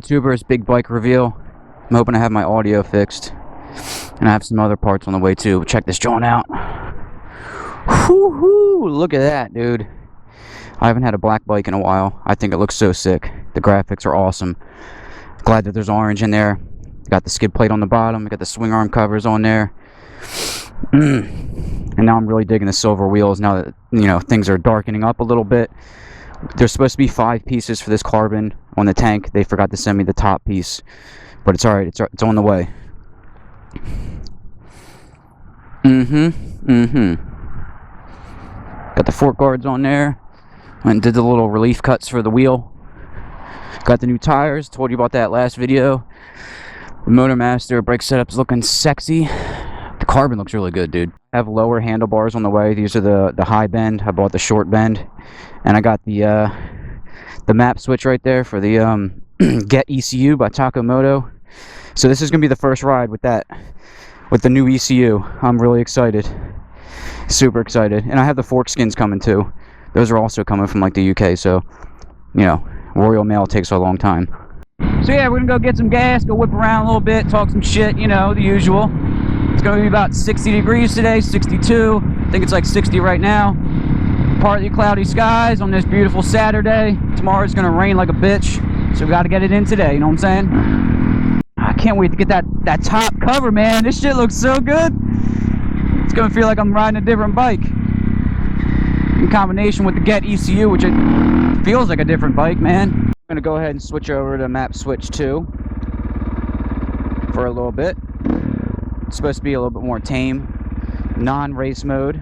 YouTuber's big bike reveal. I'm hoping I have my audio fixed. And I have some other parts on the way too. Check this joint out. Whoo-hoo! Look at that, dude. I haven't had a black bike in a while. I think it looks so sick. The graphics are awesome. Glad that there's orange in there. Got the skid plate on the bottom. Got the swing arm covers on there. And now I'm really digging the silver wheels now that, you know, things are darkening up a little bit. There's supposed to be 5 pieces for this carbon on the tank. They forgot to send me the top piece, but it's alright. It's on the way. Got the fork guards on there. And did the little relief cuts for the wheel. Got the new tires. Told you about that last video. The Motormaster brake setup's looking sexy. The carbon looks really good, dude. I have lower handlebars on the way. These are the high bend. I bought the short bend. And I got the map switch right there for the GET ECU by Tacomoto. So this is going to be the first ride with that, with the new ECU. I'm really excited. Super excited. And I have the fork skins coming too. Those are also coming from like the UK, so, you know, Royal Mail takes a long time. So yeah, we're going to go get some gas, go whip around a little bit, talk some shit, you know, the usual. It's going to be about 60 degrees today, 62. I think it's like 60 right now. Partly cloudy skies on this beautiful Saturday. Tomorrow's going to rain like a bitch, so we got to get it in today, you know what I'm saying? I can't wait to get that top cover, man. This shit looks so good. It's going to feel like I'm riding a different bike. In combination with the GET ECU, which it feels like a different bike, man. I'm going to go ahead and switch over to map switch 2 for a little bit. It's supposed to be a little bit more tame, non-race mode.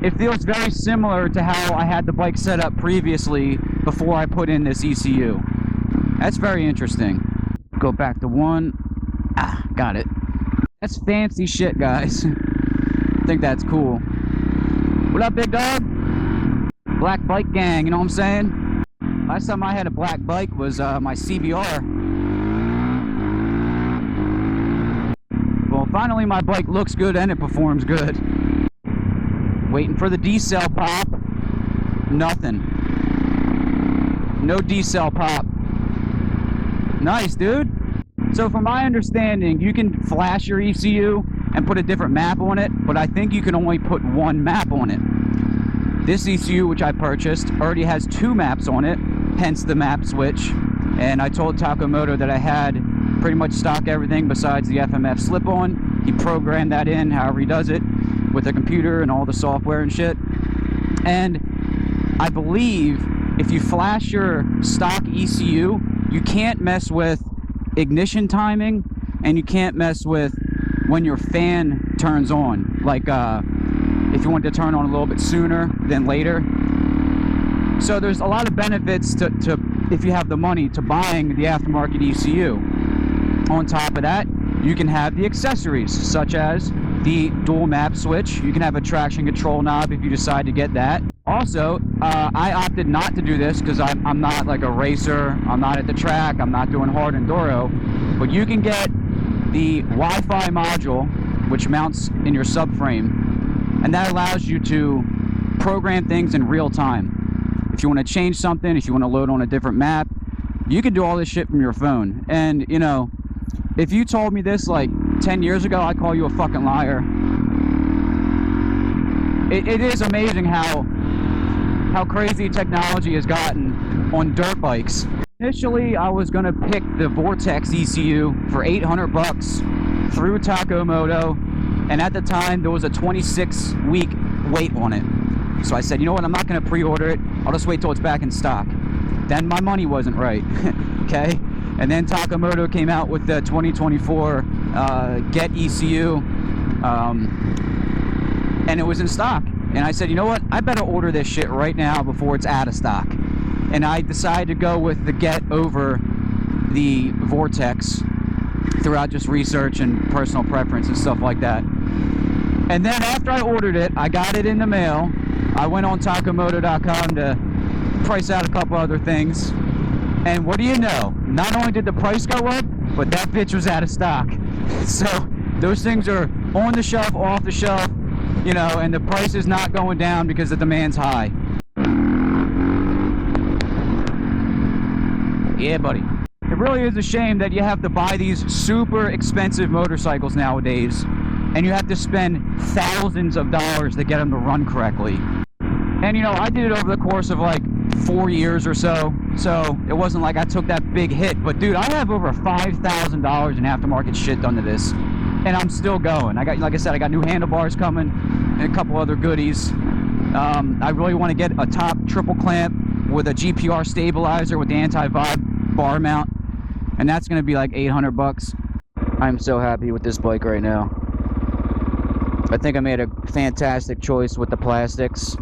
It feels very similar to how I had the bike set up previously before I put in this ECU. That's very interesting. Go back to 1. Got it. That's fancy shit, guys. I think that's cool. What up, big dog? Black bike gang, you know what I'm saying? Last time I had a black bike was my CBR. Well, finally my bike looks good and it performs good. Waiting for the D-cell pop. Nothing. No D-cell pop. Nice, dude. So from my understanding, you can flash your ECU and put a different map on it, but I think you can only put one map on it. This ECU, which I purchased, already has 2 maps on it, hence the map switch. And I told Tacomoto that I had pretty much stock everything besides the FMF slip-on. He programmed that in however he does it with the computer and all the software and shit. And I believe if you flash your stock ECU, you can't mess with ignition timing, and you can't mess with when your fan turns on. Like, if you want to turn on a little bit sooner than later. So there's a lot of benefits to if you have the money, to buying the aftermarket ECU. On top of that, you can have the accessories such as the dual map switch. You can have a traction control knob if you decide to get that. Also, I opted not to do this because I'm not like a racer. I'm not at the track. I'm not doing hard enduro. But you can get the Wi-Fi module, which mounts in your subframe. And that allows you to program things in real time. If you want to change something, if you want to load on a different map, you can do all this shit from your phone. And, you know, if you told me this like 10 years ago, I'd call you a fucking liar. It is amazing how crazy technology has gotten on dirt bikes. Initially, I was going to pick the Vortex ECU for 800 bucks through Tacomoto. And at the time, there was a 26-week wait on it. So I said, you know what, I'm not going to pre-order it. I'll just wait till it's back in stock. Then my money wasn't right, okay? And then Tacomoto came out with the 2024 GET ECU, and it was in stock. And I said, you know what, I better order this shit right now before it's out of stock. And I decided to go with the GET over the Vortex throughout just research and personal preference and stuff like that. And then after I ordered it, I got it in the mail. I went on Tacomoto.com to price out a couple other things. And what do you know? Not only did the price go up, but that bitch was out of stock. So those things are on the shelf, off the shelf, you know, and the price is not going down because the demand's high. Yeah, buddy. It really is a shame that you have to buy these super expensive motorcycles nowadays, and you have to spend thousands of dollars to get them to run correctly. And you know, I did it over the course of like 4 years or so it wasn't like I took that big hit. But dude, I have over $5,000 in aftermarket shit done to this, and I'm still going. I got, like I said, I got new handlebars coming and a couple other goodies. I really want to get a top triple clamp with a GPR stabilizer with the anti-vibe bar mount, and that's going to be like 800 bucks. I'm so happy with this bike right now. I think I made a fantastic choice with the plastics.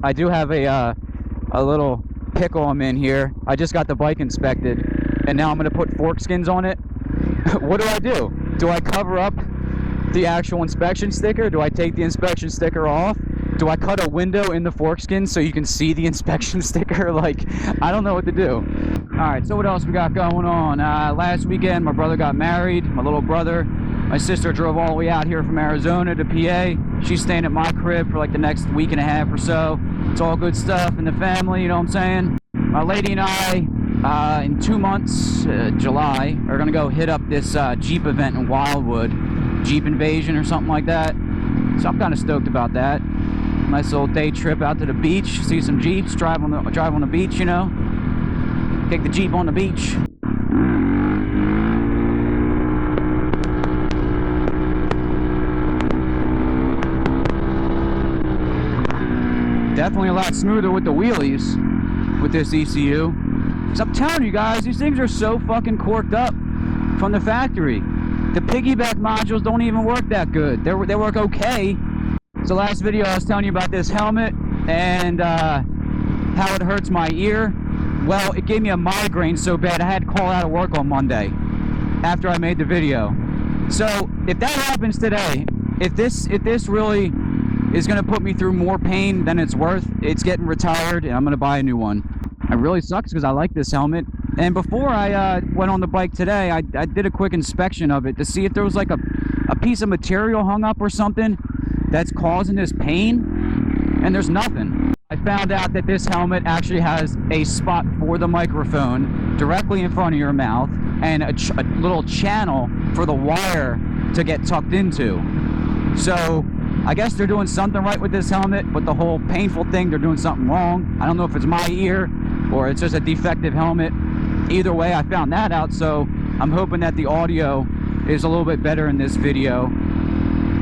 I do have a little pickle I'm in here. I just got the bike inspected, and now I'm going to put fork skins on it. What do? Do I cover up the actual inspection sticker? Do I take the inspection sticker off? Do I cut a window in the fork skin so you can see the inspection sticker? Like, I don't know what to do. Alright, so what else we got going on? Last weekend, my brother got married, my little brother. My sister drove all the way out here from Arizona to PA. She's staying at my crib for like the next week and a half or so. It's all good stuff in the family, you know what I'm saying? My lady and I, in 2 months, July, are gonna go hit up this Jeep event in Wildwood. Jeep Invasion or something like that. So I'm kind of stoked about that. Nice little day trip out to the beach, see some Jeeps, drive on the beach, you know. Take the Jeep on the beach. Definitely a lot smoother with the wheelies with this ECU. So I'm telling you guys, these things are so fucking corked up from the factory. The piggyback modules don't even work that good. They work okay. So last video I was telling you about this helmet and how it hurts my ear. Well, it gave me a migraine so bad I had to call out of work on Monday after I made the video. So if that happens today, if this really is going to put me through more pain than it's worth, it's getting retired and I'm going to buy a new one. It really sucks because I like this helmet. And before I went on the bike today, I did a quick inspection of it to see if there was like a piece of material hung up or something that's causing this pain, and there's nothing. I found out that this helmet actually has a spot for the microphone directly in front of your mouth and a little channel for the wire to get tucked into. So I guess they're doing something right with this helmet, but the whole painful thing, they're doing something wrong. I don't know if it's my ear or it's just a defective helmet. Either way, I found that out, so I'm hoping that the audio is a little bit better in this video.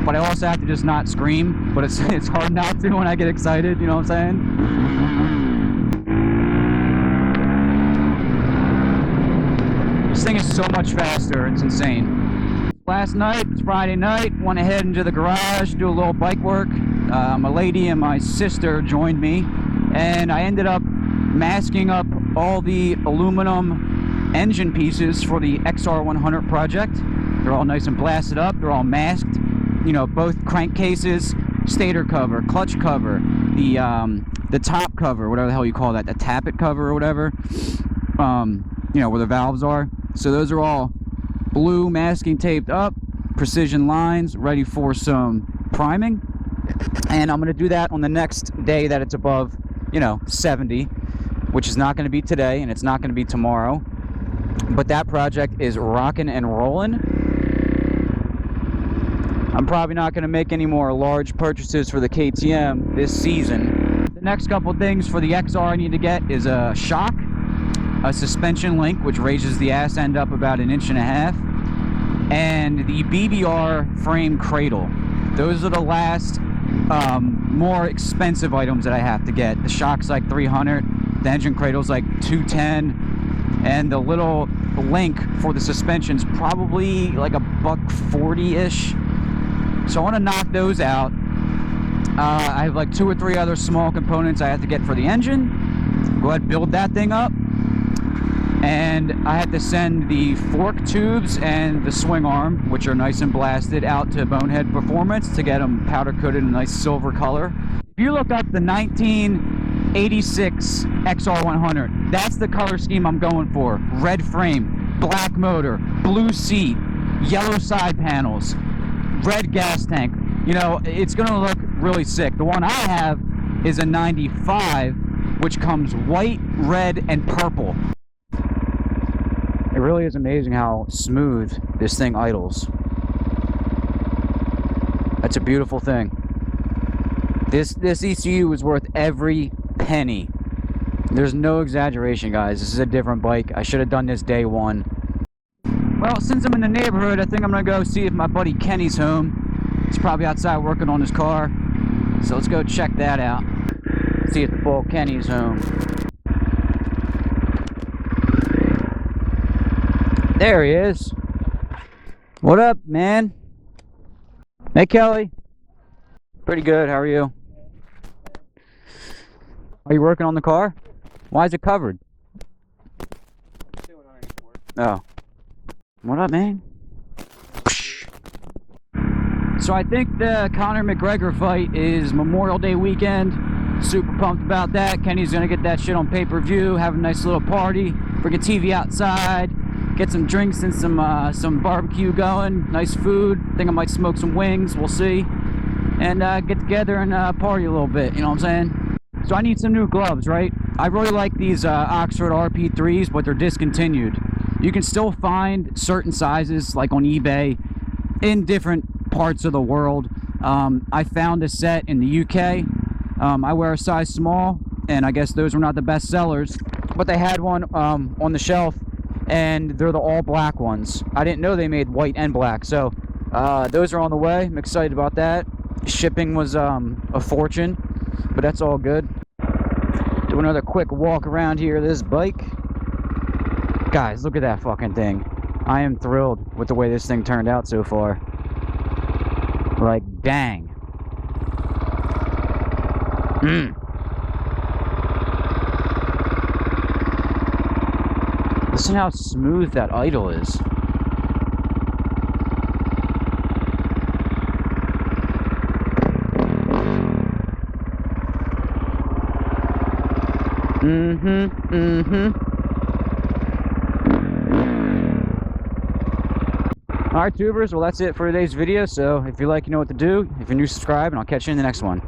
But I also have to just not scream, but it's hard not to when I get excited, you know what I'm saying? This thing is so much faster, it's insane. Last night, it's Friday night, went ahead into the garage, do a little bike work. My lady and my sister joined me, and I ended up masking up all the aluminum engine pieces for the XR100 project. They're all nice and blasted up, they're all masked. You know, both crankcases, stator cover, clutch cover, the top cover, whatever the hell you call that, the tappet cover or whatever, you know, where the valves are. So those are all blue masking taped up, precision lines, ready for some priming. And I'm going to do that on the next day that it's above, you know, 70, which is not going to be today and it's not going to be tomorrow. But that project is rocking and rolling. I'm probably not going to make any more large purchases for the KTM this season. The next couple things for the XR I need to get is a shock, a suspension link, which raises the ass end up about 1.5 inches, and the BBR frame cradle. Those are the last more expensive items that I have to get. The shock's like $300, the engine cradle's like $210, and the little link for the suspension's probably like $140-ish. So I want to knock those out. I have like 2 or 3 other small components I have to get for the engine. Go ahead and build that thing up. And I have to send the fork tubes and the swing arm, which are nice and blasted, out to Bonehead Performance to get them powder coated in a nice silver color. If you look up the 1986 XR100, that's the color scheme I'm going for. Red frame, black motor, blue seat, yellow side panels, red gas tank. You know, it's gonna look really sick. The one I have is a 95, which comes white, red, and purple. really is amazing how smooth this thing idles. That's a beautiful thing. This ECU is worth every penny. There's no exaggeration, guys. This is a different bike. I should have done this day one. Well, since I'm in the neighborhood, I think I'm gonna go see if my buddy Kenny's home. He's probably outside working on his car. So let's go check that out. See if the full Kenny's home. There he is. What up, man? Hey, Kelly. Pretty good. How are you? Are you working on the car? Why is it covered? Oh. What up, man? So I think the Conor McGregor fight is Memorial Day weekend. Super pumped about that. Kenny's gonna get that shit on pay-per-view, have a nice little party, bring a TV outside, get some drinks and some barbecue going, nice food. Think I might smoke some wings, we'll see. And get together and party a little bit, you know what I'm saying? So I need some new gloves, right? I really like these Oxford RP3s, but they're discontinued. You can still find certain sizes, like on eBay, in different parts of the world. I found a set in the UK. I wear a size small, and I guess those were not the best sellers, but they had one on the shelf, and they're the all black ones. I didn't know they made white and black, so those are on the way. I'm excited about that. Shipping was a fortune, but that's all good. Do another quick walk around here, this bike. Guys, look at that fucking thing. I am thrilled with the way this thing turned out so far. Like, dang. Listen how smooth that idle is. Alright, tubers, well that's it for today's video. So if you like, you know what to do. If you're new, subscribe, and I'll catch you in the next one.